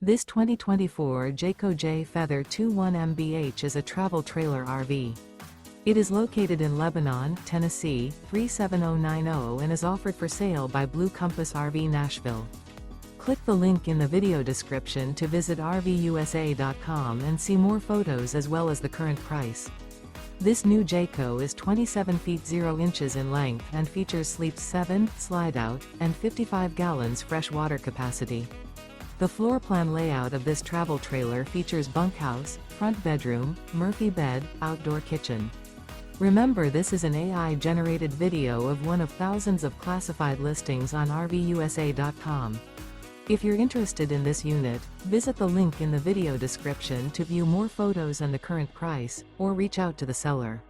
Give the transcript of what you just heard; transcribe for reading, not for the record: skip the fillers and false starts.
This 2024 Jayco Jay Feather 21 MBH is a travel trailer RV. It is located in Lebanon, Tennessee, 37090 and is offered for sale by Blue Compass RV Nashville. Click the link in the video description to visit RVUSA.com and see more photos as well as the current price. This new Jayco is 27 feet 0 inches in length and features sleeps 7, slide-out, and 55 gallons fresh water capacity. The floor plan layout of this travel trailer features bunkhouse, front bedroom, Murphy bed, outdoor kitchen. Remember, this is an AI-generated video of one of thousands of classified listings on RVUSA.com. If you're interested in this unit, visit the link in the video description to view more photos and the current price, or reach out to the seller.